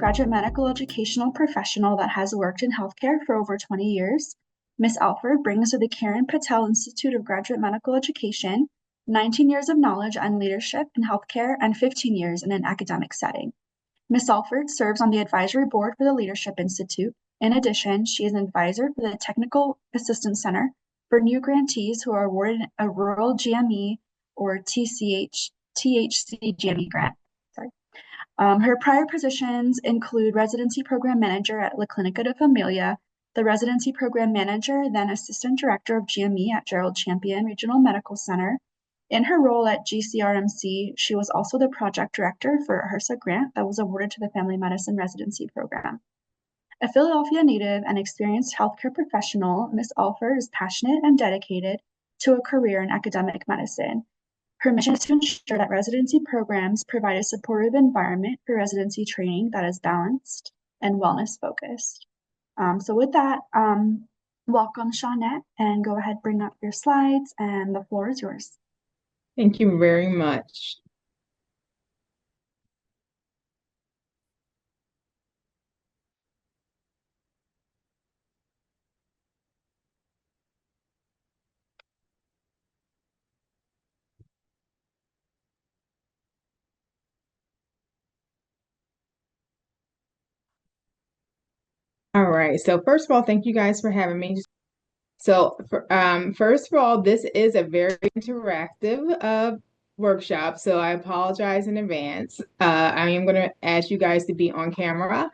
graduate medical educational professional that has worked in healthcare for over 20 years. Ms. Alford brings to the Karen Patel Institute of Graduate Medical Education 19 years of knowledge and leadership in healthcare and 15 years in an academic setting. Ms. Alford serves on the advisory board for the Leadership Institute. In addition, she is an advisor for the Technical Assistance Center for new grantees who are awarded a rural GME or THC GME grant. Her prior positions include residency program manager at La Clinica de Familia, the residency program manager, then assistant director of GME at Gerald Champion Regional Medical Center. In her role at GCRMC, she was also the project director for a HRSA grant that was awarded to the Family Medicine Residency Program. A Philadelphia native and experienced healthcare professional, Ms. Alford is passionate and dedicated to a career in academic medicine. Her mission is to ensure that residency programs provide a supportive environment for residency training that is balanced and wellness focused. So with that, welcome Shawnette, and go ahead, bring up your slides, and the floor is yours. Thank you very much. All right. So first of all, thank you guys for having me. So first of all, this is a very interactive workshop. So I apologize in advance. I am going to ask you guys to be on camera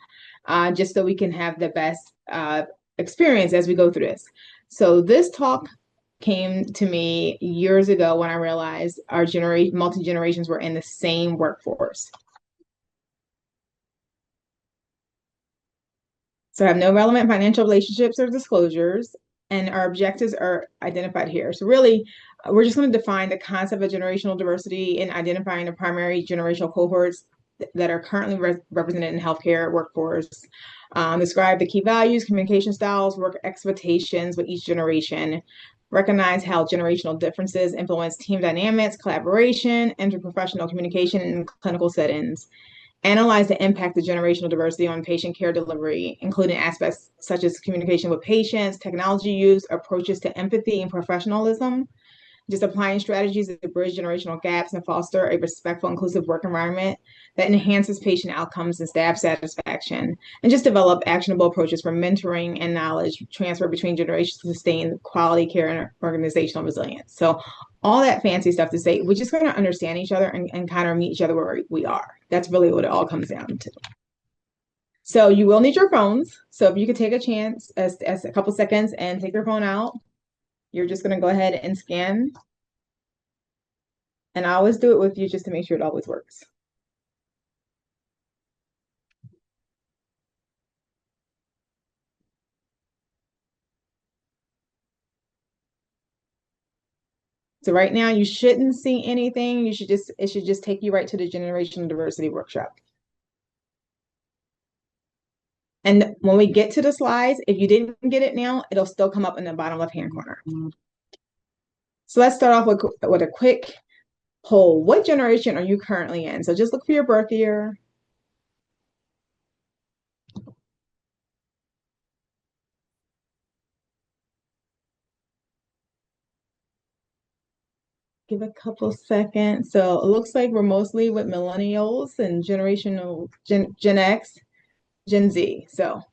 just so we can have the best experience as we go through this. So this talk came to me years ago when I realized our multi-generations were in the same workforce. So I have no relevant financial relationships or disclosures, and our objectives are identified here. So really, we're just going to define the concept of generational diversity and identifying the primary generational cohorts that are currently represented in healthcare workforce, describe the key values, communication styles, work expectations with each generation, recognize how generational differences influence team dynamics, collaboration, interprofessional communication in clinical settings, analyze the impact of generational diversity on patient care delivery, including aspects such as communication with patients, technology use, approaches to empathy and professionalism, just applying strategies to bridge generational gaps and foster a respectful, inclusive work environment that enhances patient outcomes and staff satisfaction, and just develop actionable approaches for mentoring and knowledge transfer between generations to sustain quality care and organizational resilience. So all that fancy stuff to say, we're just going to understand each other and kind of meet each other where we are. That's really what it all comes down to. So you will need your phones. So if you could take a chance as a couple seconds and take your phone out, you're just going to go ahead and scan. And I always do it with you just to make sure it always works. So right now you shouldn't see anything. It should just take you right to the generational diversity workshop. And when we get to the slides, if you didn't get it now, it'll still come up in the bottom left-hand corner. So let's start off with a quick poll. What generation are you currently in? So just look for your birth year. Give a couple seconds. So it looks like we're mostly with millennials and Gen X, Gen Z. So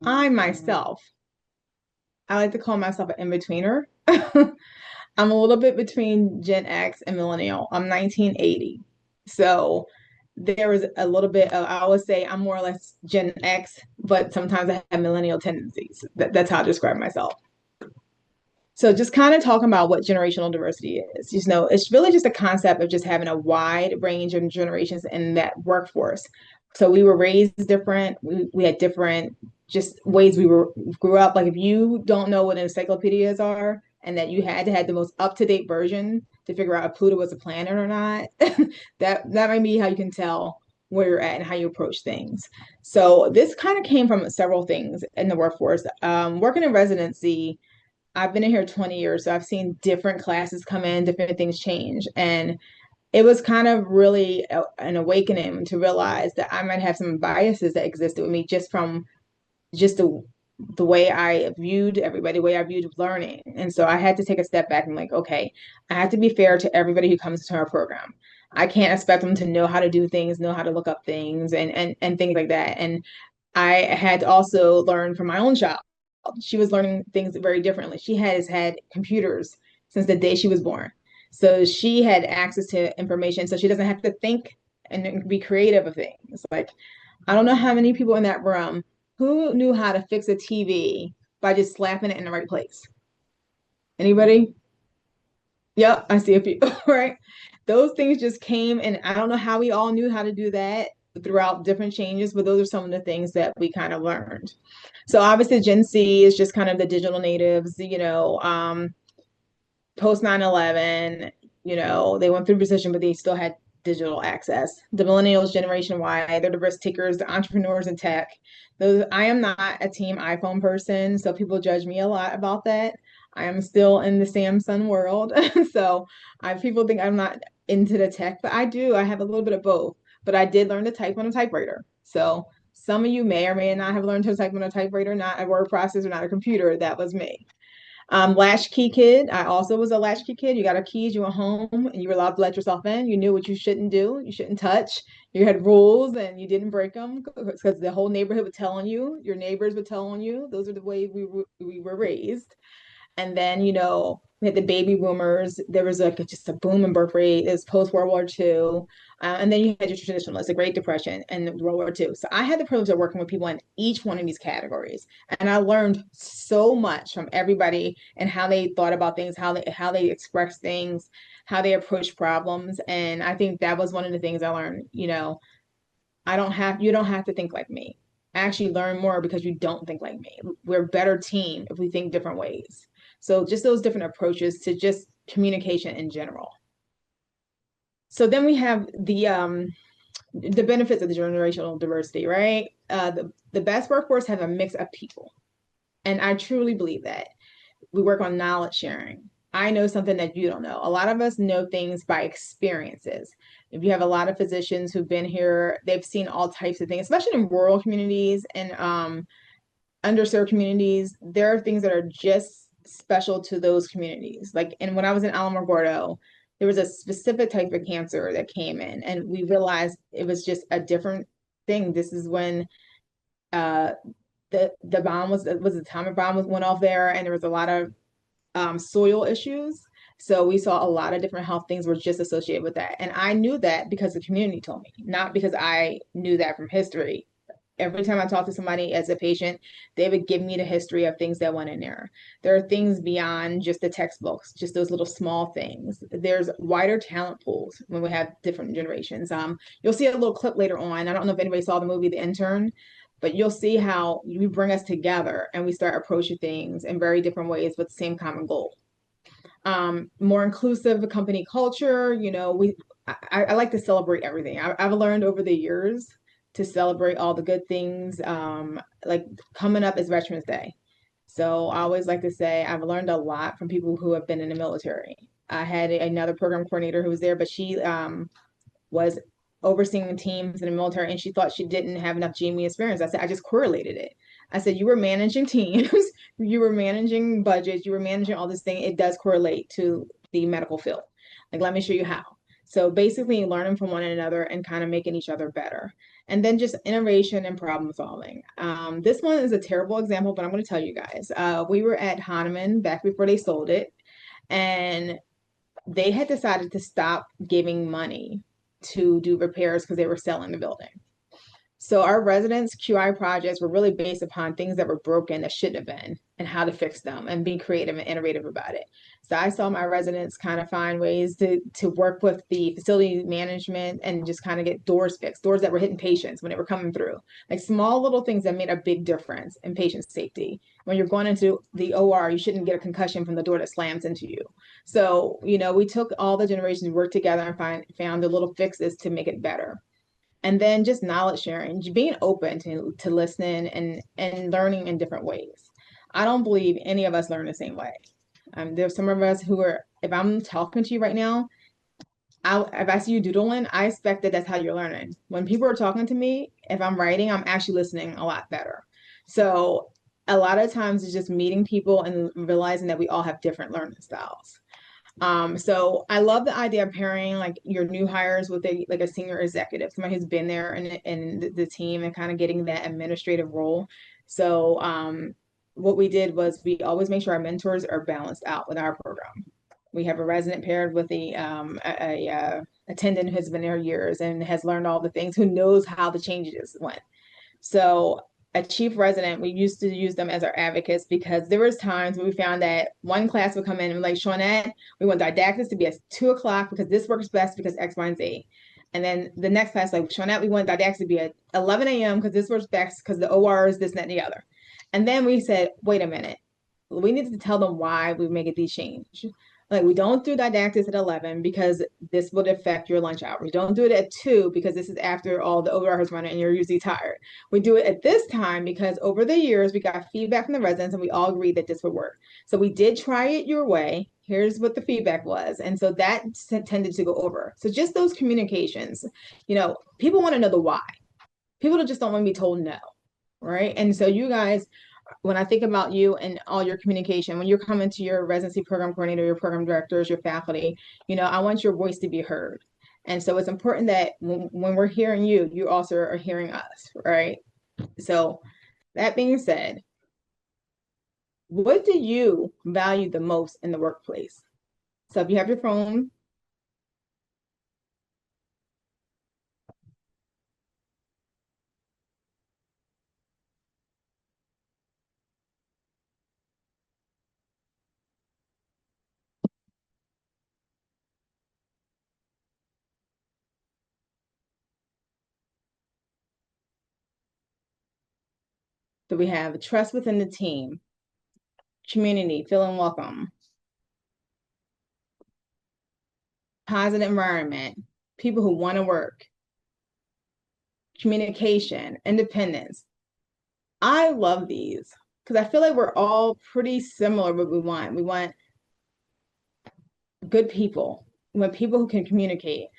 I myself, I like to call myself an in-betweener. I'm a little bit between Gen X and millennial. I'm 1980. So there is a little bit of, I would say I'm more or less Gen X, but sometimes I have millennial tendencies. That's how I describe myself. So just kind of talking about what generational diversity is, it's really just a concept of just having a wide range of generations in that workforce. So we were raised different. We had different just ways grew up. Like if you don't know what encyclopedias are and that you had to have the most up-to-date version to figure out if Pluto was a planet or not, that might be how you can tell where you're at and how you approach things. So this kind of came from several things in the workforce. Working in residency, I've been in here 20 years, so I've seen different classes come in, different things change. And it was kind of really an awakening to realize that I might have some biases that existed with me just from just the way I viewed everybody, the way I viewed learning. And so I had to take a step back and like, okay, I have to be fair to everybody who comes to our program. I can't expect them to know how to do things, know how to look up things and things like that. And I had to also learn from my own child. She was learning things very differently. She has had computers since the day she was born. So she had access to information. So she doesn't have to think and be creative with things. Like, I don't know how many people in that room who knew how to fix a TV by just slapping it in the right place. Anybody? Yep, I see a few, right? Those things just came, and I don't know how we all knew how to do that throughout different changes, but those are some of the things that we kind of learned. So obviously Gen Z is just kind of the digital natives, post 9/11, they went through recession, but they still had digital access. The millennials, Generation Y, they're the risk takers, the entrepreneurs in tech. Those I am not a team iPhone person, so people judge me a lot about that. I am still in the Samsung world. So people think I'm not into the tech, but I do. I have a little bit of both. But I did learn to type on a typewriter. So some of you may or may not have learned to type on a typewriter, not a word processor, not a computer. That was me. Latchkey kid. I also was a latchkey kid. You got a keys, you went home, and you were allowed to let yourself in. You knew what you shouldn't do. You shouldn't touch. You had rules, and you didn't break them because the whole neighborhood was telling you. Your neighbors were telling you. Those are the way we were raised. And then, we had the baby boomers. There was like just a boom in birth rate. It was post World War II. And then you had your traditionalists, the Great Depression and World War II. So I had the privilege of working with people in each one of these categories. And I learned so much from everybody and how they thought about things, how they express things, how they approach problems. And I think that was one of the things I learned, you don't have to think like me. Actually learn more because you don't think like me. We're a better team if we think different ways. So just those different approaches to just communication in general. So then we have the benefits of the generational diversity, right? The best workforce have a mix of people. And I truly believe that. We work on knowledge sharing. I know something that you don't know. A lot of us know things by experiences. If you have a lot of physicians who've been here, they've seen all types of things, especially in rural communities and underserved communities. There are things that are just special to those communities. Like, and when I was in Alamogordo, there was a specific type of cancer that came in, and we realized it was just a different thing. This is when uh, the bomb was the atomic bomb went off there, and there was a lot of soil issues. So we saw a lot of different health things were just associated with that. And I knew that because the community told me, not because I knew that from history. Every time I talked to somebody as a patient, they would give me the history of things that went in there. There are things beyond just the textbooks, just those little small things. There's wider talent pools when we have different generations. You'll see a little clip later on. I don't know if anybody saw the movie The Intern, but you'll see how you bring us together and we start approaching things in very different ways with the same common goal. More inclusive company culture, I like to celebrate everything. I've learned over the years to celebrate all the good things. Like coming up is Veterans Day. So I always like to say I've learned a lot from people who have been in the military. I had another program coordinator who was there, but she was overseeing teams in the military, and she thought she didn't have enough GME experience. I said, I just correlated it. I said, you were managing teams, you were managing budgets, you were managing all this thing. It does correlate to the medical field. Like, let me show you how. So basically learning from one another and kind of making each other better. And then just innovation and problem solving. This one is a terrible example, but I'm going to tell you guys. We were at Hahnemann back before they sold it, and they had decided to stop giving money to do repairs because they were selling the building. So our residents' QI projects were really based upon things that were broken that shouldn't have been and how to fix them and be creative and innovative about it. So I saw my residents kind of find ways to work with the facility management and just kind of get doors fixed, doors that were hitting patients when they were coming through. Like small little things that made a big difference in patient safety. When you're going into the OR, you shouldn't get a concussion from the door that slams into you. So, we took all the generations, worked together and found the little fixes to make it better. And then just knowledge sharing, being open to listening and learning in different ways. I don't believe any of us learn the same way. There's some of us who are, if I'm talking to you right now, if I see you doodling, I expect that that's how you're learning. When people are talking to me, if I'm writing, I'm actually listening a lot better. So a lot of times it's just meeting people and realizing that we all have different learning styles. So I love the idea of pairing like your new hires with a senior executive, somebody who's been there in the team and kind of getting that administrative role. So what we did was we always make sure our mentors are balanced out with our program. We have a resident paired with a attendant who's been there years and has learned all the things, who knows how the changes went. So a chief resident, we used to use them as our advocates because there was times when we found that one class would come in and be like, Shawnette, we want didactics to be at 2 o'clock because this works best because X, Y, and Z. And then the next class, like, Shawnette, we want didactics to be at 11 a.m. because this works best because the OR is this, that, and the other. And then we said, wait a minute, we need to tell them why we make these changes. Like, we don't do didactics at 11 because this would affect your lunch hour. We don't do it at 2 because this is after all the overall has run and you're usually tired. We do it at this time because over the years, we got feedback from the residents and we all agreed that this would work. So we did try it your way. Here's what the feedback was. And so that tended to go over. So just those communications, people want to know the why. People just don't want to be told no, right? And so you guys, when I think about you and all your communication, when you're coming to your residency program coordinator, your program directors, your faculty, I want your voice to be heard. And so it's important that when we're hearing you, you also are hearing us, right? So that being said, what do you value the most in the workplace? So if you have your phone, so we have trust within the team, community, feeling welcome, positive environment, people who want to work, communication, independence. I love these because I feel like we're all pretty similar what we want. We want good people. We want people who can communicate.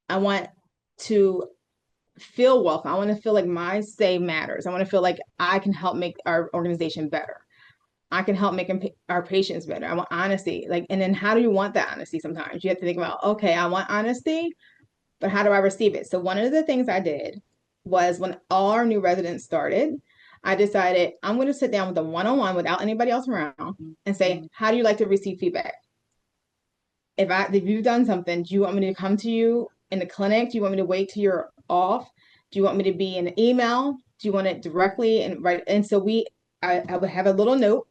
I want to feel welcome. I want to feel like my say matters. I want to feel like I can help make our organization better. I can help make our patients better. I want honesty. And then how do you want that honesty sometimes? You have to think about, okay, I want honesty, but how do I receive it? So one of the things I did was when all our new residents started, I decided I'm going to sit down with them one-on-one without anybody else around and say, how do you like to receive feedback? If you've done something, do you want me to come to you in the clinic? Do you want me to wait till you're off? Do you want me to be in an email? Do you want it directly and right? And so I would have a little note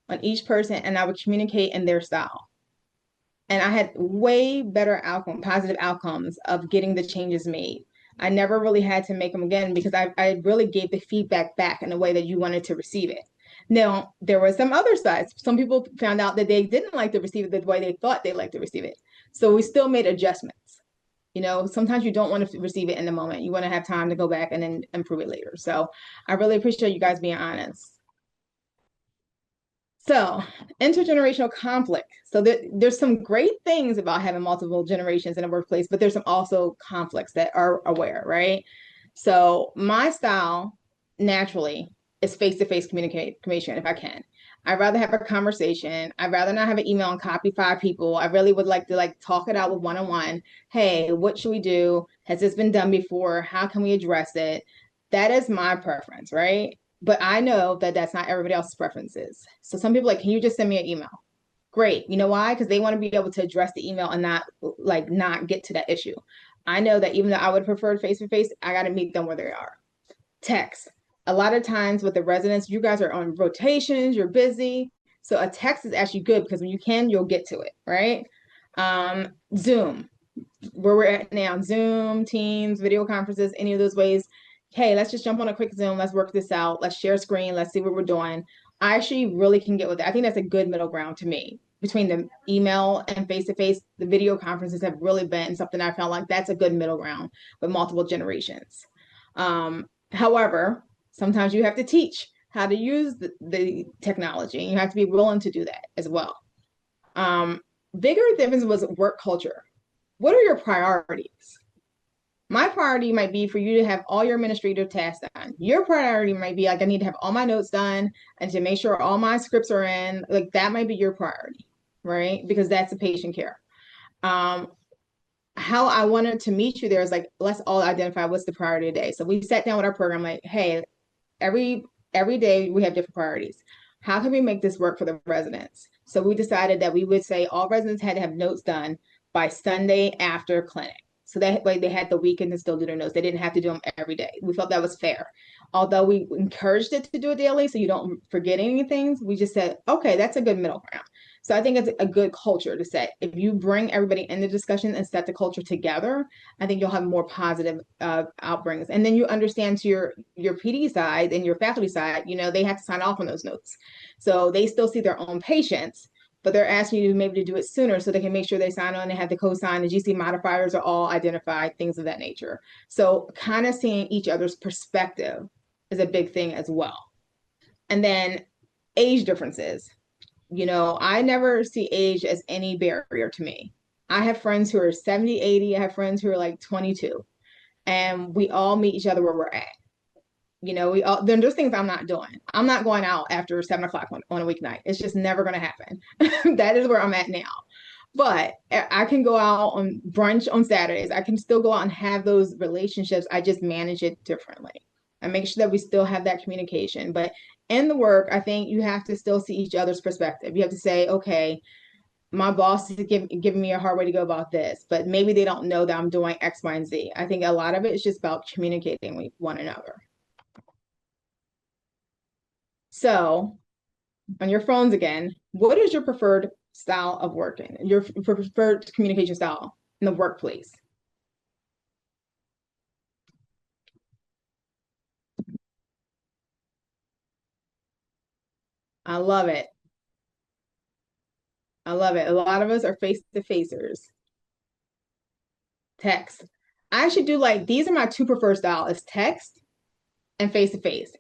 on each person and I would communicate in their style. And I had way better positive outcomes of getting the changes made. I never really had to make them again because I really gave the feedback back in a way that you wanted to receive it. Now, there were some other sides. Some people found out that they didn't like to receive it the way they thought they liked to receive it. So we still made adjustments. Sometimes you don't want to receive it in the moment. You want to have time to go back and then improve it later. So I really appreciate you guys being honest. So, intergenerational conflict. So there's some great things about having multiple generations in a workplace, but there's some also conflicts that are aware, right? So my style naturally is face-to-face communication if I can. I'd rather have a conversation. I'd rather not have an email and copy 5 people. I really would like to talk it out with one-on-one. Hey, what should we do? Has this been done before? How can we address it? That is my preference, right? But I know that that's not everybody else's preferences. So some people can you just send me an email? Great. You know why? Because they want to be able to address the email and not get to that issue. I know that even though I would prefer face to face, I got to meet them where they are. Text. A lot of times with the residents, you guys are on rotations, you're busy. So a text is actually good because when you can, you'll get to it, right? Zoom, where we're at now, Zoom, Teams, video conferences, any of those ways. Hey, let's just jump on a quick Zoom. Let's work this out. Let's share a screen. Let's see what we're doing. I actually really can get with it. I think that's a good middle ground to me. Between the email and face-to-face, the video conferences have really been something I felt like that's a good middle ground with multiple generations. However, sometimes you have to teach how to use the technology, and you have to be willing to do that as well. Bigger difference was work culture. what are your priorities? My priority might be for you to have all your administrative tasks done. Your priority might be like, I need to have all my notes done and to make sure all my scripts are in. Like that might be your priority, right? Because that's the patient care. Um, how I wanted to meet you there is like, let's all identify what's the priority today. So we sat down with our program, like, hey, every day we have different priorities. How can we make this work for the residents? So we decided that we would say all residents had to have notes done by Sunday after clinic. So that way they had the weekend to still do their notes. They didn't have to do them every day. We felt that was fair. Although we encouraged it to do it daily so you don't forget anything, we just said, okay, that's a good middle ground. So I think it's a good culture to set. If you bring everybody in the discussion and set the culture together, I think you'll have more positive outbrings. And then you understand to your PD side and your faculty side, they have to sign off on those notes. So they still see their own patients, but they're asking you maybe to do it sooner so they can make sure they sign on and have the co-sign. The GC modifiers are all identified, things of that nature. So kind of seeing each other's perspective is a big thing as well. And then age differences. I never see age as any barrier to me. I have friends who are 70, 80. I have friends who are like 22. And we all meet each other where we're at. Then there's things I'm not doing. I'm not going out after 7 o'clock on a weeknight. It's just never going to happen. That is where I'm at now. But I can go out on brunch on Saturdays. I can still go out and have those relationships. I just manage it differently. I make sure that we still have that communication. But in the work, I think you have to still see each other's perspective. You have to say, okay, my boss is giving me a hard way to go about this, but maybe they don't know that I'm doing X, Y, and Z. I think a lot of it is just about communicating with one another. So on your phones again, what is your preferred style of working, your preferred communication style in the workplace? I love it. I love it. A lot of us are face-to-facers. Text. I should do like, these are my two preferred style is text and face-to-face.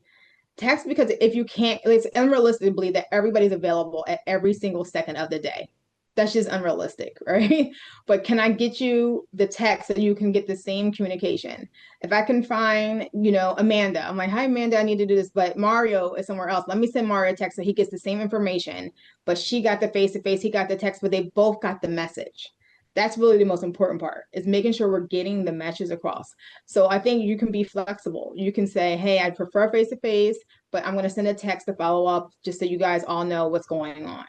Text because if you can't, it's unrealistic to believe that everybody's available at every single second of the day. That's just unrealistic, right? But can I get you the text so you can get the same communication? If I can find, Amanda, I'm like, hi, Amanda, I need to do this, but Mario is somewhere else. Let me send Mario a text so he gets the same information, but she got the face to face, he got the text, but they both got the message. That's really the most important part is making sure we're getting the message across. So I think you can be flexible. You can say, hey, I prefer face to face, but I'm going to send a text to follow up just so you guys all know what's going on.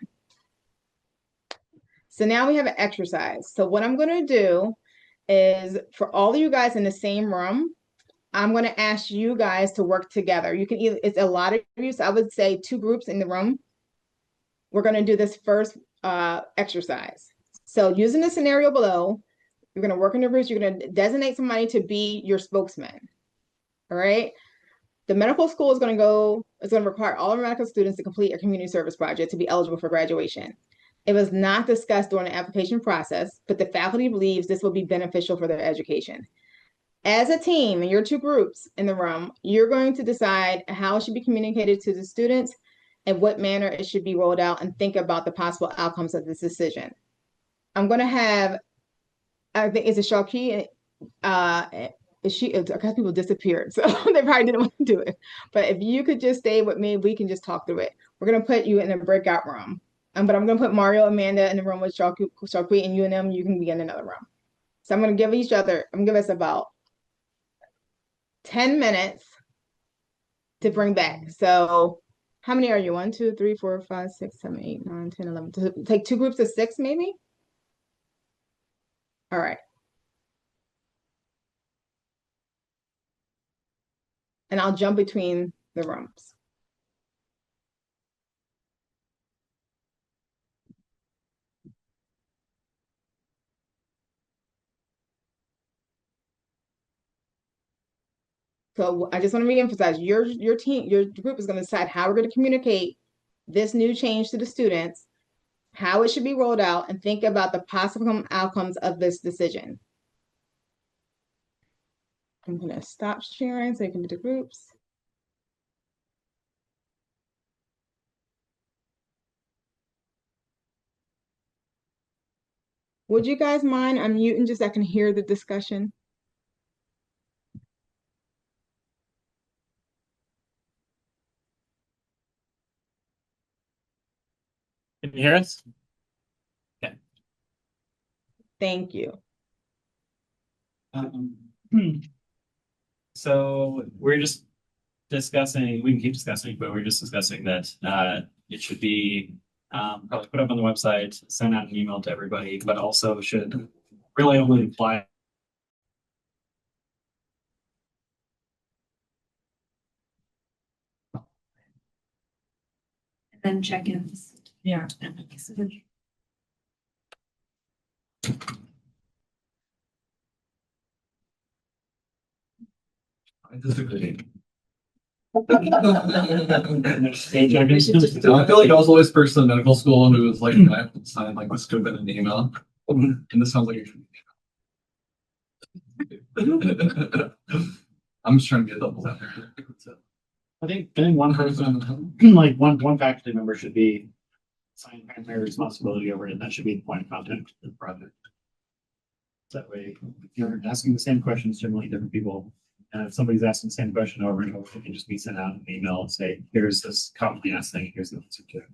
So now we have an exercise. So what I'm going to do is for all of you guys in the same room, I'm going to ask you guys to work together. You can either, it's a lot of you, so I would say 2 groups in the room. We're going to do this first exercise. So using the scenario below, you're going to work in your groups. You're going to designate somebody to be your spokesman. All right. The medical school is going to require all our medical students to complete a community service project to be eligible for graduation. It was not discussed during the application process, but the faculty believes this will be beneficial for their education. As a team, in your 2 groups in the room, you're going to decide how it should be communicated to the students and what manner it should be rolled out and think about the possible outcomes of this decision. I'm going to have, I think, is it Shawkey? A couple people disappeared, so they probably didn't want to do it. But if you could just stay with me, we can just talk through it. We're going to put you in a breakout room. But I'm going to put Mario, Amanda in the room with Shawkey, and you and them, you can be in another room. So I'm going to give us about 10 minutes to bring back. So how many are you? 1, 2, 3, 4, 5, 6, 7, 8, 9, 10, 11. Take 2 groups of 6, maybe? All right. And I'll jump between the rooms. So I just want to reemphasize your team, your group is going to decide how we're going to communicate this new change to the students, how it should be rolled out, and think about the possible outcomes of this decision. I'm going to stop sharing so you can do the groups. Would you guys mind unmuting just so I can hear the discussion? Can you hear us? Okay. Thank you. So we're just discussing, we can keep discussing, but we're just discussing that it should be probably put up on the website, send out an email to everybody, but also should really only apply. And then check-ins. Yeah. I disagree. I I feel like I was always first in medical school who was like, I have to sign like this could have been an email. And this sounds like it should be. I'm just trying to get doubles out there. I think one person, like one faculty member should be assigned primary responsibility over it, and that should be the point of contact for the project. That way, if you're asking the same questions, generally different people. And if somebody's asking the same question over and over, it can just be sent out an email and say, here's this commonly asked thing, here's the answer to it.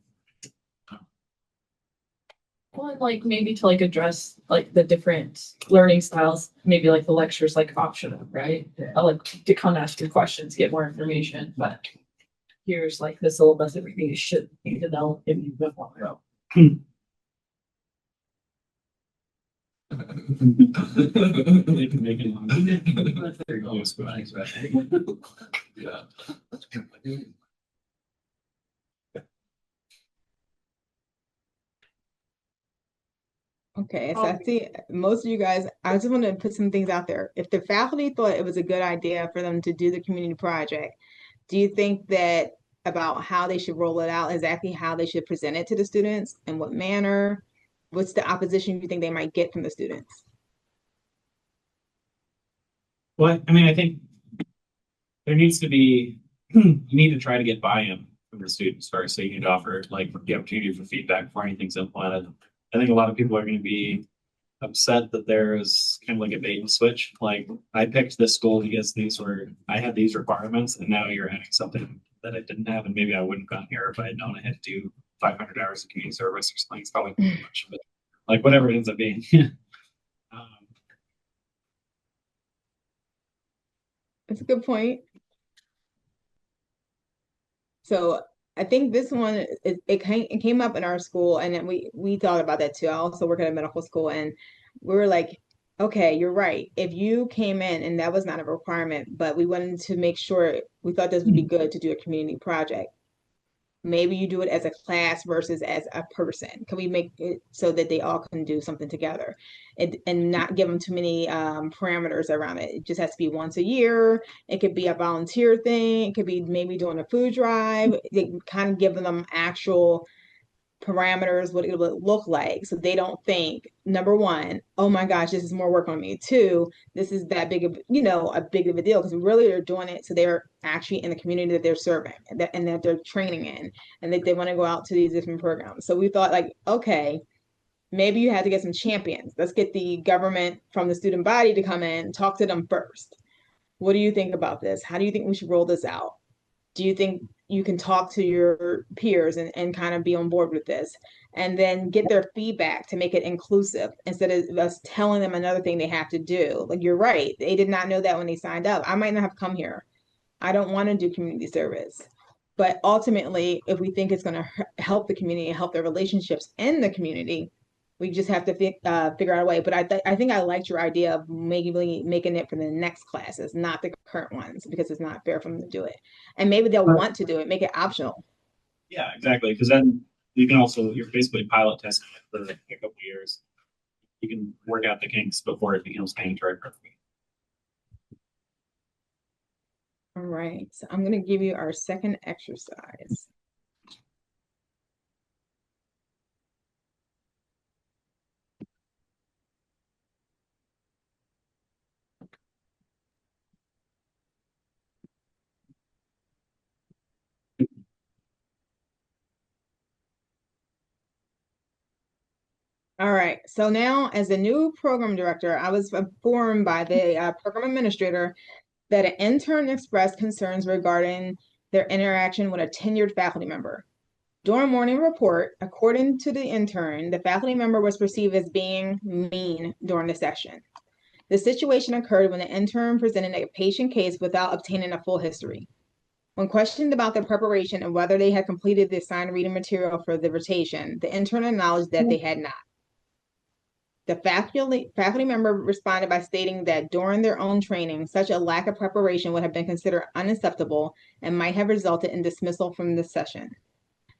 Well, and like maybe to like address like the different learning styles, maybe like the lectures like optional, right? I like to come ask your questions, get more information, but here's like the syllabus, everything you should need to know if you want to go. They can make it. There you go. Yeah. Okay, so I see most of you guys, I just want to put some things out there. If the faculty thought it was a good idea for them to do the community project, do you think that about how they should roll it out, exactly how they should present it to the students, in what manner? What's the opposition you think they might get from the students? Well, I mean, I think there needs to be, you need to try to get buy-in from the students first. So you need to offer like the opportunity for feedback before anything's implemented. I think a lot of people are going to be upset that there's kind of like a bait and switch. Like I picked this school because I had these requirements, and now you're adding something that I didn't have, and maybe I wouldn't have gone here if I had known I had to do 500 hours of community service or something. It's probably too much, but like whatever it ends up being. That's a good point. So I think this one it came up in our school, and then we thought about that too. I also work at a medical school, and we were like, okay, you're right. If you came in and that was not a requirement, but we wanted to make sure we thought this would be good to do a community project. Maybe you do it as a class versus as a person. Can we make it so that they all can do something together and not give them too many parameters around it? It just has to be once a year. It could be a volunteer thing. It could be maybe doing a food drive. They kind of give them actual parameters, what it would look like, so they don't think, number one, oh my gosh, this is more work on me. Two, this is that big of, a big of a deal, because really they're doing it so they're actually in the community that they're serving and that they're training in, and that they want to go out to these different programs. So we thought like, okay, maybe you had to get some champions. Let's get the government from the student body to come in, talk to them first. What do you think about this? How do you think we should roll this out? Do you think you can talk to your peers and kind of be on board with this, and then get their feedback to make it inclusive instead of us telling them another thing they have to do? Like, you're right, they did not know that when they signed up. I might not have come here. I don't want to do community service, but ultimately if we think it's going to help the community and help their relationships in the community, we just have to figure out a way. But I think I liked your idea of making it for the next classes, not the current ones, because it's not fair for them to do it. And maybe they'll want to do it, make it optional. Yeah, exactly. Because then you're basically pilot testing it for a couple of years. You can work out the kinks before it becomes mandatory for everybody. All right, so I'm going to give you our second exercise. All right. So now, as the new program director, I was informed by the program administrator that an intern expressed concerns regarding their interaction with a tenured faculty member. During morning report, according to the intern, the faculty member was perceived as being mean during the session. The situation occurred when the intern presented a patient case without obtaining a full history. When questioned about their preparation and whether they had completed the assigned reading material for the rotation, the intern acknowledged that they had not. The faculty member responded by stating that during their own training, such a lack of preparation would have been considered unacceptable and might have resulted in dismissal from the session.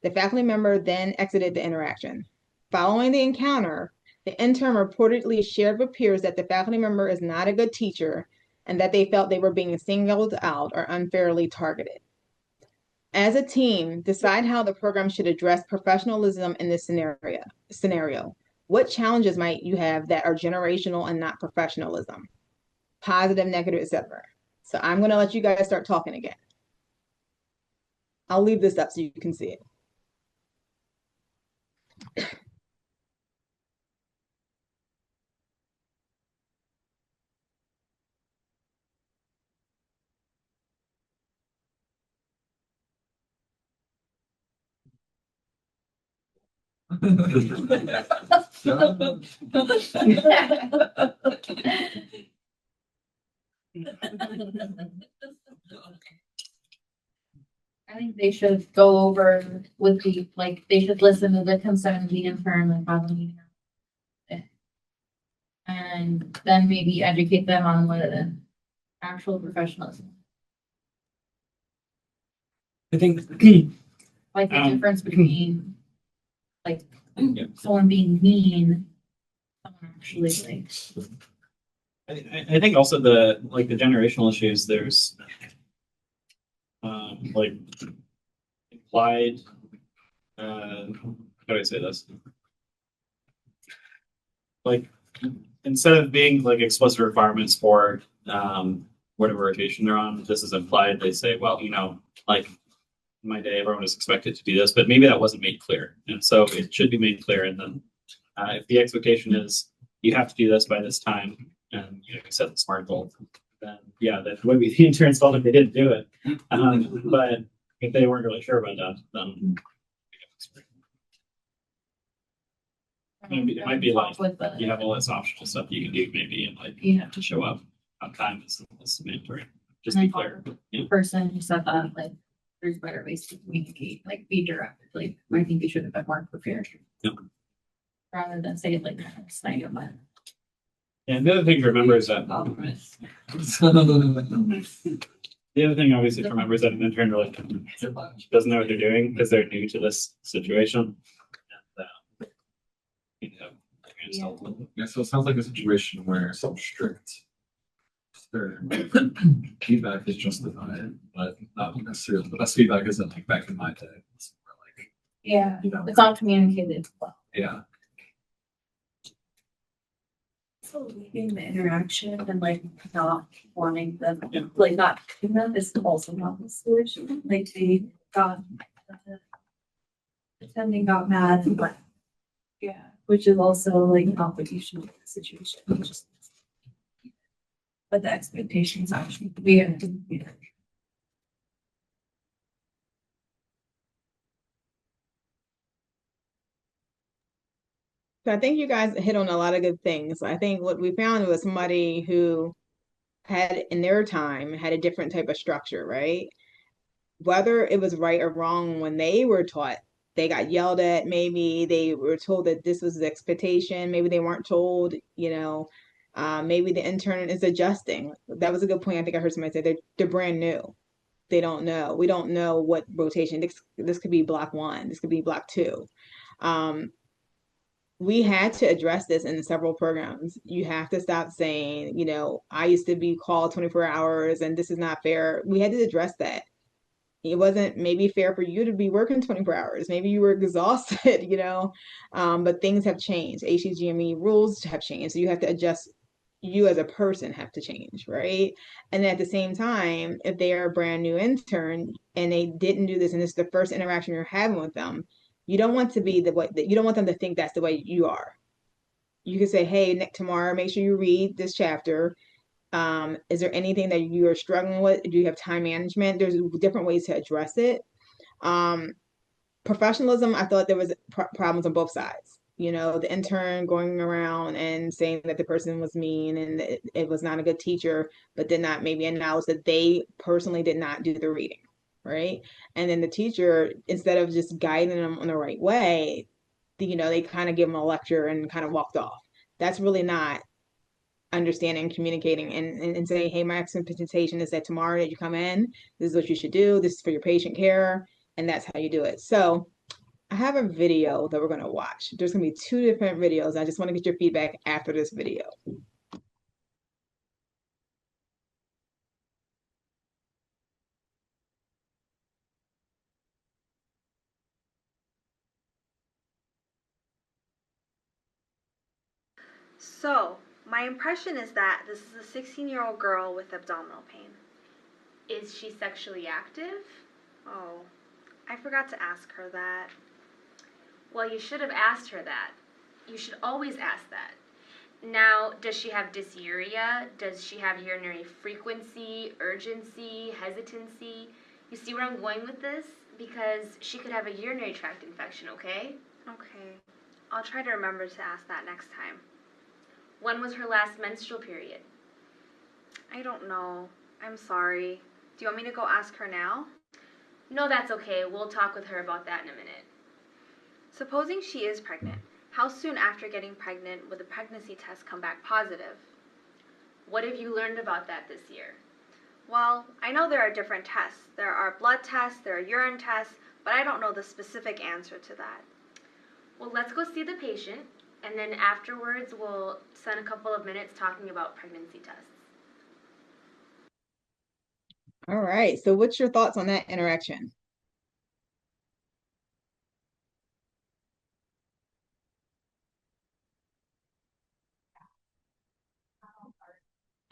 The faculty member then exited the interaction. Following the encounter, the intern reportedly shared with peers that the faculty member is not a good teacher and that they felt they were being singled out or unfairly targeted. As a team, decide how the program should address professionalism in this scenario. What challenges might you have that are generational and not professionalism? Positive, negative, etc. So I'm going to let you guys start talking again. I'll leave this up so you can see it. I think they should go over with the, like, they should listen to the concern of the intern and probably. And then maybe educate them on what actual professionalism, I think, like the Um, difference between, like, Yeah. someone being mean, someone actually like. I think also the generational issues, there's like implied, how do I say this? Like, instead of being like explicit requirements for whatever rotation they're on, this is implied. They say, well, like in my day, everyone is expected to do this, but maybe that wasn't made clear. And so it should be made clear. And then if the expectation is you have to do this by this time, and you set the SMART goal, then yeah, that would be the intern's fault if they didn't do it. But if they weren't really sure about that, then it might be like you have all this optional stuff you can do maybe, and like you have to show up on time is mandatory. Just be clear. Yeah. Person who said that, like, there's better ways to communicate, like, be direct, like, I think we should have been more prepared. Yep. Rather than say it like that, it's not your mind. And the other thing to remember is that the other thing obviously to remember is that an intern really doesn't know what they're doing because they're new to this situation. And, Yeah, so it sounds like a situation where some strict their feedback is justified, but not necessarily the best feedback isn't like back in my day. It's more like, Yeah, you know, it's not communicated well. yeah. So leaving the interaction and like not wanting them, Yeah. like not giving them is also not the solution. Like they got, attending got mad, but yeah, which is also like an obligation of the situation. But the expectations actually, we have to be. So I think you guys hit on a lot of good things. I think what we found was somebody who had in their time had a different type of structure, right? Whether it was right or wrong when they were taught, they got yelled at, maybe they were told that this was the expectation, maybe they weren't told, maybe the intern is adjusting. That was a good point. I think I heard somebody say they're brand new. They don't know. We don't know what rotation. This could be block 1. This could be block 2. We had to address this in several programs. You have to stop saying, I used to be called 24 hours and this is not fair. We had to address that. It wasn't maybe fair for you to be working 24 hours. Maybe you were exhausted, but things have changed. HCGME rules have changed. So you have to adjust. You as a person have to change, right? And at the same time, if they are a brand new intern and they didn't do this and this is the first interaction you're having with them, you don't want to be you don't want them to think that's the way you are. you could say, hey, tomorrow, make sure you read this chapter. Is there anything that you are struggling with? Do you have time management? There's different ways to address it. Professionalism, I thought there was problems on both sides. You know, the intern going around and saying that the person was mean and it was not a good teacher, but did not maybe acknowledge that they personally did not do the reading, right? And then the teacher, instead of just guiding them on the right way, you know, they kind of give them a lecture and kind of walked off. That's really not understanding, communicating, and saying, hey, my expectation is that tomorrow that you come in, this is what you should do. This is for your patient care, and that's how you do it. So I have a video that we're going to watch. There's going to be 2 different videos. I just want to get your feedback after this video. So, my impression is that this is a 16-year-old girl with abdominal pain. Is she sexually active? Oh, I forgot to ask her that. Well, you should have asked her that. You should always ask that. Now, does she have dysuria? Does she have urinary frequency, urgency, hesitancy? You see where I'm going with this? Because she could have a urinary tract infection, okay? Okay, I'll try to remember to ask that next time. When was her last menstrual period? I don't know. I'm sorry. Do you want me to go ask her now? No, that's okay. We'll talk with her about that in a minute. Supposing she is pregnant, how soon after getting pregnant would the pregnancy test come back positive? What have you learned about that this year? Well, I know there are different tests. There are blood tests, there are urine tests, but I don't know the specific answer to that. Well, let's go see the patient, and then afterwards we'll spend a couple of minutes talking about pregnancy tests. All right. So what's your thoughts on that interaction?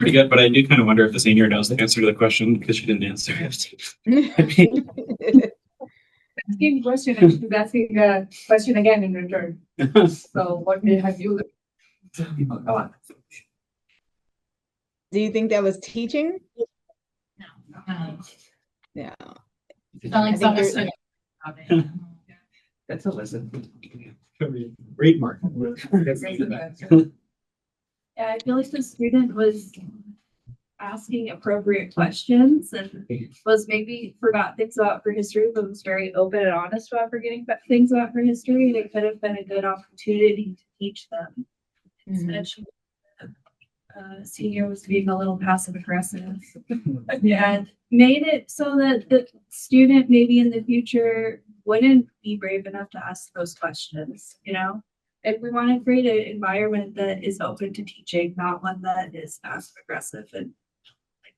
Pretty good, but I do kind of wonder if the senior knows the answer to the question because she didn't answer it. I mean, Asking question and she's asking a question again in return. So what have you learned? Do you think that was teaching? No. Yeah. Sound like I think that's a lesson. Great mark. Yeah, I feel like the student was asking appropriate questions and was maybe forgot things about her history, but was very open and honest about forgetting things about her history. It could have been a good opportunity to teach them. Instead, she, senior was being a little passive aggressive and made it so that the student maybe in the future wouldn't be brave enough to ask those questions, you know? If we want to create an environment that is open to teaching, not one that is passive aggressive and like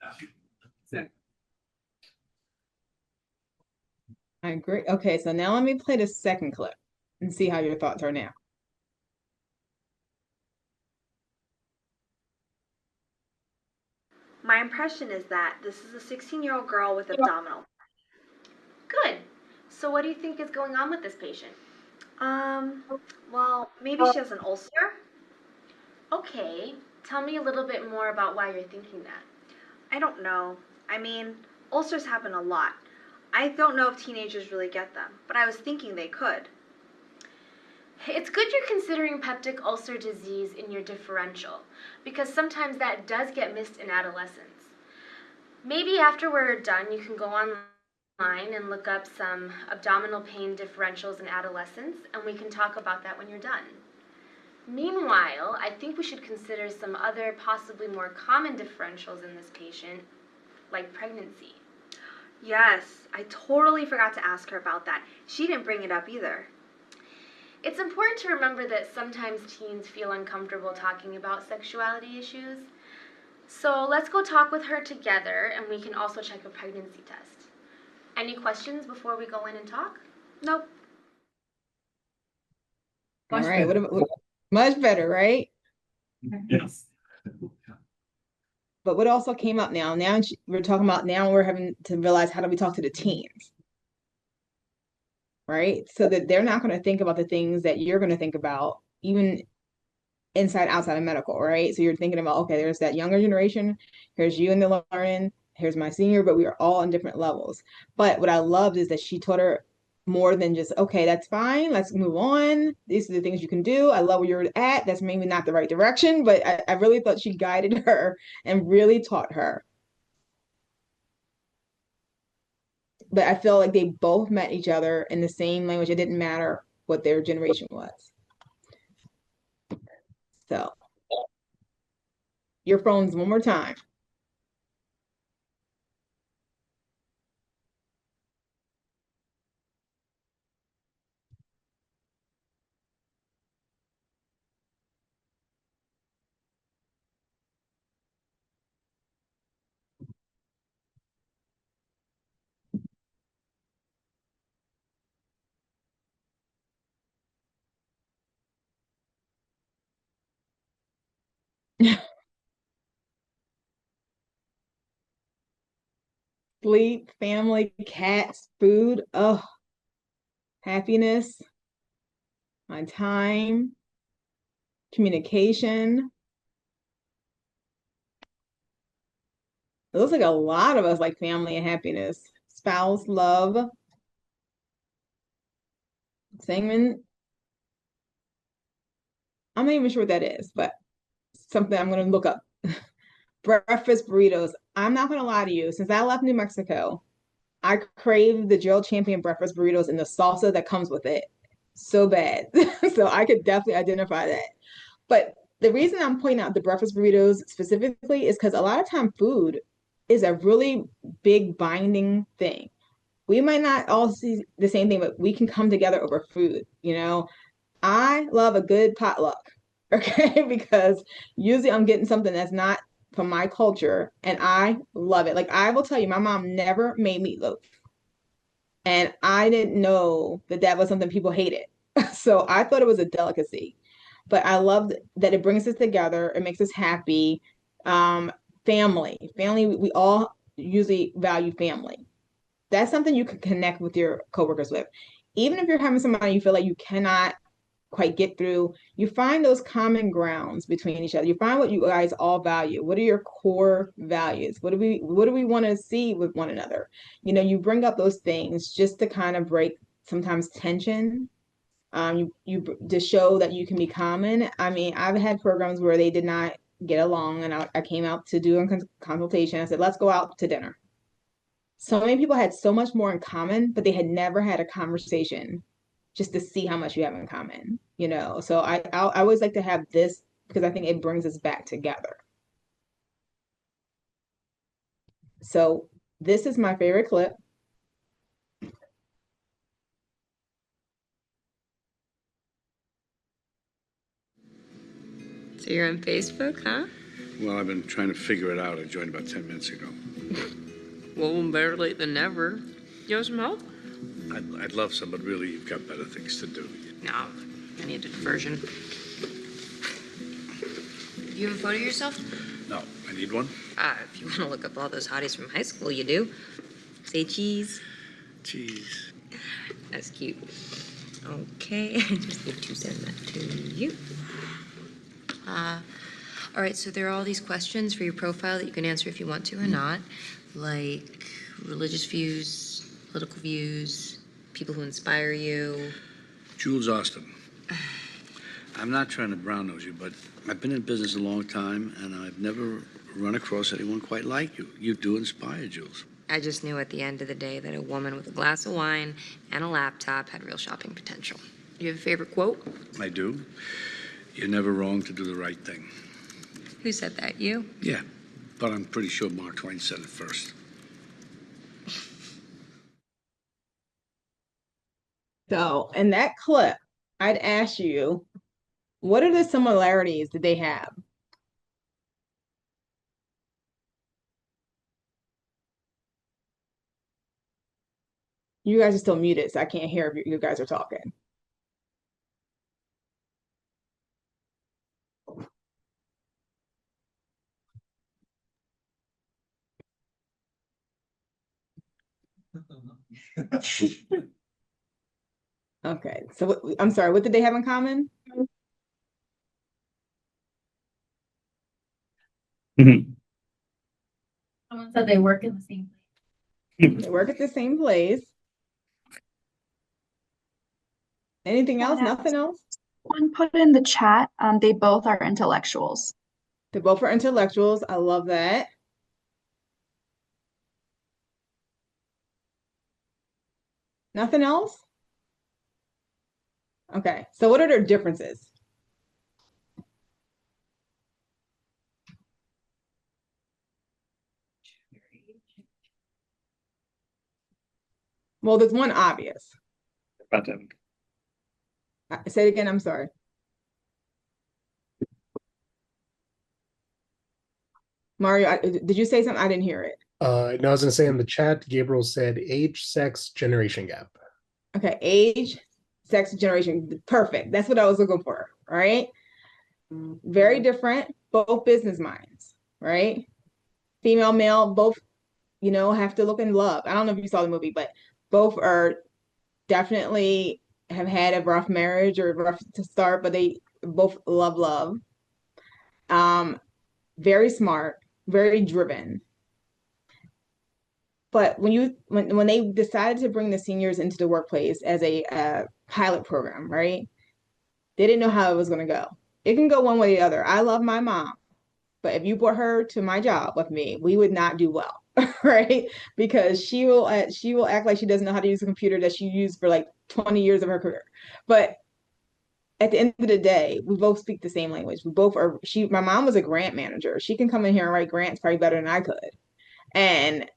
that. I agree. Okay, so now let me play the second clip and see how your thoughts are now. My impression is that this is a 16-year-old girl with abdominal. Good. So what do you think is going on with this patient? Well, maybe she has an ulcer. Okay. Tell me a little bit more about why you're thinking that. I don't know. I mean, ulcers happen a lot. I don't know if teenagers really get them, but I was thinking they could. It's good you're considering peptic ulcer disease in your differential, because sometimes that does get missed in adolescence. Maybe after we're done, you can go online and look up some abdominal pain differentials in adolescence, and we can talk about that when you're done. Meanwhile, I think we should consider some other possibly more common differentials in this patient, like pregnancy. Yes, I totally forgot to ask her about that. She didn't bring it up either. It's important to remember that sometimes teens feel uncomfortable talking about sexuality issues. So let's go talk with her together, and we can also check a pregnancy test. Any questions before we go in and talk? Nope. All right, much better, right? Yes. But what also came up now we're talking about now we're having to realize how do we talk to the teens, right? So that they're not going to think about the things that you're going to think about, even inside, outside of medical, right? So you're thinking about, okay, there's that younger generation, here's you in the learning, here's my senior, but we are all on different levels. But what I loved is that she taught her more than just, okay, that's fine, let's move on. These are the things you can do. I love where you're at. That's maybe not the right direction, but I really thought she guided her and really taught her. But I feel like they both met each other in the same language. It didn't matter what their generation was. So your phones one more time. Sleep, family, cats, food, oh, happiness, my time, communication. It looks like a lot of us like family and happiness. Spouse, love, segment. I'm not even sure what that is, but something I'm going to look up. Breakfast burritos. I'm not going to lie to you. Since I left New Mexico, I crave the Gerald Champion breakfast burritos and the salsa that comes with it so bad. So I could definitely identify that. But the reason I'm pointing out the breakfast burritos specifically is because a lot of time food is a really big binding thing. We might not all see the same thing, but we can come together over food. I love a good potluck, okay? Because usually I'm getting something that's not from my culture, and I love it. Like I will tell you, my mom never made meatloaf, and I didn't know that that was something people hated. So I thought it was a delicacy, but I love that it brings us together. It makes us happy. Um, family, we all usually value family. That's something you can connect with your coworkers with. Even if you're having somebody you feel like you cannot quite get through, you find those common grounds between each other. You find what you guys all value. What are your core values? What do we want to see with one another? You bring up those things just to kind of break sometimes tension. You to show that you can be common. I mean, I've had programs where they did not get along, and I came out to do a consultation. I said, let's go out to dinner. So many people had so much more in common, but they had never had a conversation just to see how much you have in common. So I always like to have this because I think it brings us back together. So this is my favorite clip. So you're on Facebook, huh? Well, I've been trying to figure it out. I joined about 10 minutes ago. Well, better late than never. You want some help? I'd love some, but really, you've got better things to do. No, I need a diversion. You have a photo of yourself? No, I need one. If you want to look up all those hotties from high school, you do. Say cheese. Cheese. That's cute. Okay, I just need to send that to you. All right, so there are all these questions for your profile that you can answer if you want to or not, like religious views, political views, people who inspire you. Jules Austin. I'm not trying to brown nose you, but I've been in business a long time, and I've never run across anyone quite like you. You do inspire, Jules. I just knew at the end of the day that a woman with a glass of wine and a laptop had real shopping potential. You have a favorite quote? I do. You're never wrong to do the right thing. Who said that, you? Yeah, but I'm pretty sure Mark Twain said it first. So in that clip, I'd ask you, what are the similarities that they have? You guys are still muted, so I can't hear if you guys are talking. Okay, so I'm sorry, what did they have in common? Someone said they work in the same place. They work at the same place. Anything else? Nothing else? One put in the chat, they both are intellectuals. They both are intellectuals. I love that. Nothing else? Okay, so what are their differences? Well, there's one obvious. Say it again, I'm sorry. Mario, did you say something? I didn't hear it. No, I was gonna say in the chat, Gabriel said age, sex, generation gap. Okay, age, sex, generation. Perfect. That's what I was looking for, right? Very different, both business minds, right? Female, male, both, have to look and love. I don't know if you saw the movie, but both are definitely have had a rough marriage or rough to start, but they both love. Very smart, very driven. But when they decided to bring the seniors into the workplace as a pilot program, right? They didn't know how it was going to go. It can go one way or the other. I love my mom, but if you brought her to my job with me, we would not do well, right? Because she will act like she doesn't know how to use a computer that she used for like 20 years of her career. But at the end of the day, we both speak the same language. We both are. My mom was a grant manager. She can come in here and write grants probably better than I could. And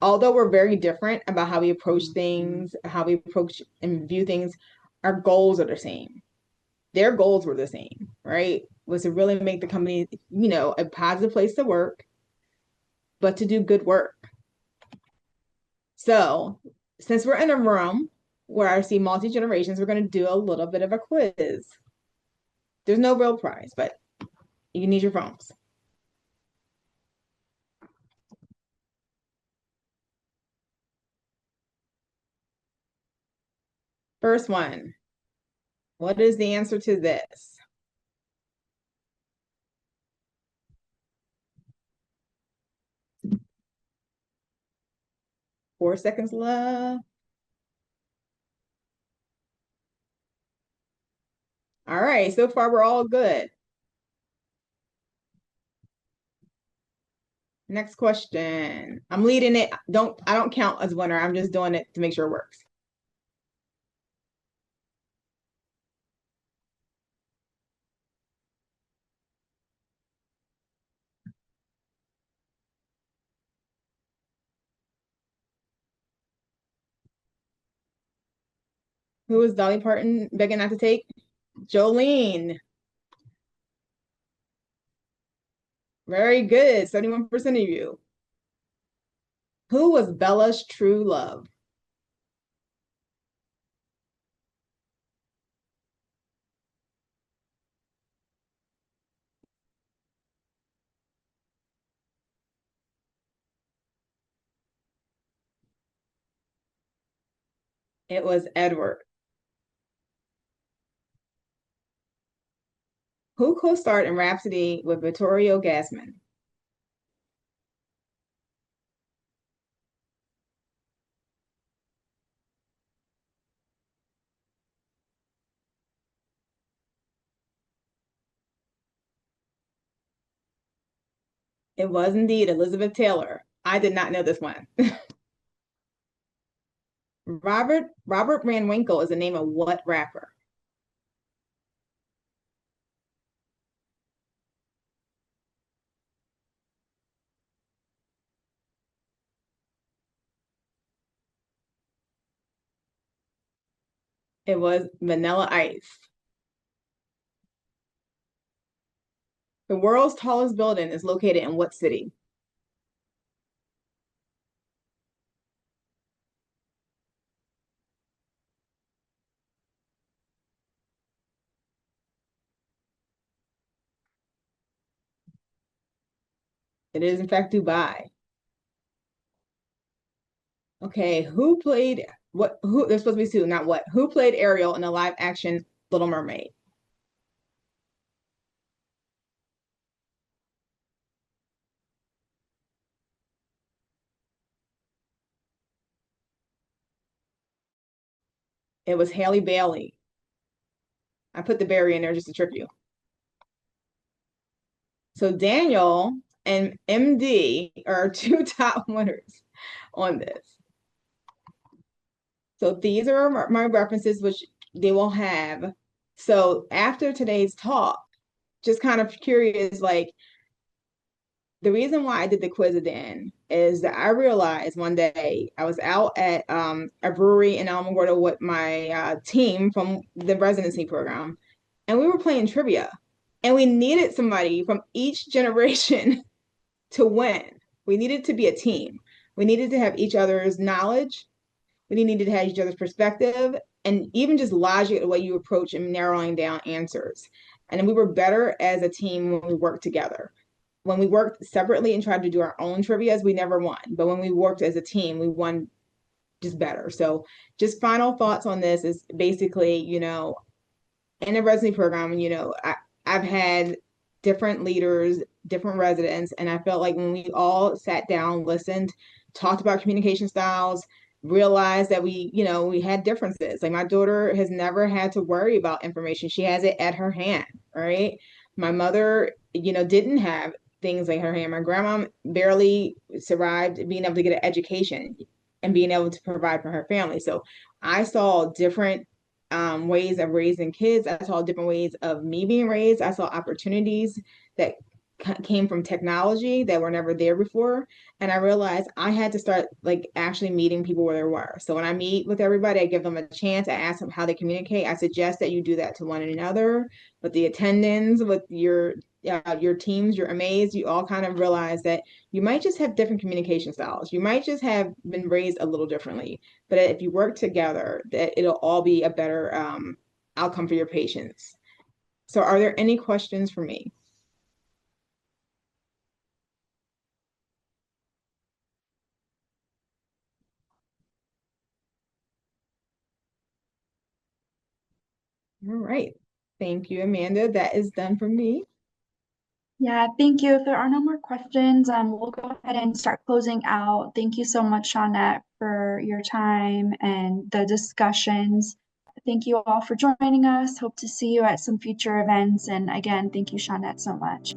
although we're very different about how we approach things, how we approach and view things, our goals are the same. Their goals were the same, right? Was to really make the company, a positive place to work, but to do good work. So since we're in a room where I see multi-generations, we're going to do a little bit of a quiz. There's no real prize, but you need your phones. First one. What is the answer to this? Four seconds left. All right, so far we're all good. Next question. I'm leading it. I don't count as winner. I'm just doing it to make sure it works. Who is Dolly Parton begging not to take? Jolene. Very good. 71% of you. Who was Bella's true love? It was Edward. Who co-starred in Rhapsody with Vittorio Gassman? It was indeed Elizabeth Taylor. I did not know this one. Robert Van Winkle is the name of what rapper? It was Vanilla Ice. The world's tallest building is located in what city? It is, in fact, Dubai. Okay, who played what? Who? There's supposed to be two, not what. Who played Ariel in the live action Little Mermaid? It was Haley Bailey. I put the Berry in there just to trick you. So Daniel and MD are our two top winners on this. So these are my references, which they will have. So after today's talk, just kind of curious, like, the reason why I did the quiz again is that I realized one day I was out at a brewery in Alamogordo with my team from the residency program, and we were playing trivia, and we needed somebody from each generation to win. We needed to be a team. We needed to have each other's knowledge. We needed to have each other's perspective, and even just logic, the way you approach and narrowing down answers. And we were better as a team when we worked together. When we worked separately and tried to do our own trivias, we never won. But when we worked as a team, we won just better. So just final thoughts on this is basically, you know, in a residency program, you know, I've had different leaders, different residents, and I felt like when we all sat down, listened, talked about communication styles, realized that we, you know, we had differences. Like my daughter has never had to worry about information. She has it at her hand, right? My mother, you know, didn't have things like her hand. My grandma barely survived being able to get an education and being able to provide for her family. So I saw different ways of raising kids. I saw different ways of me being raised. I saw opportunities that came from technology that were never there before. And I realized I had to start like actually meeting people where they were. So when I meet with everybody, I give them a chance. I ask them how they communicate. I suggest that you do that to one another, with the attendants, with your teams, your MAs. You all kind of realize that you might just have different communication styles. You might just have been raised a little differently. But if you work together, that it'll all be a better outcome for your patients. So are there any questions for me? All right. Thank you, Amanda. That is done for me. Yeah, thank you. If there are no more questions, we'll go ahead and start closing out. Thank you so much, Shawnette, for your time and the discussions. Thank you all for joining us. Hope to see you at some future events. And again, thank you, Shawnette, so much.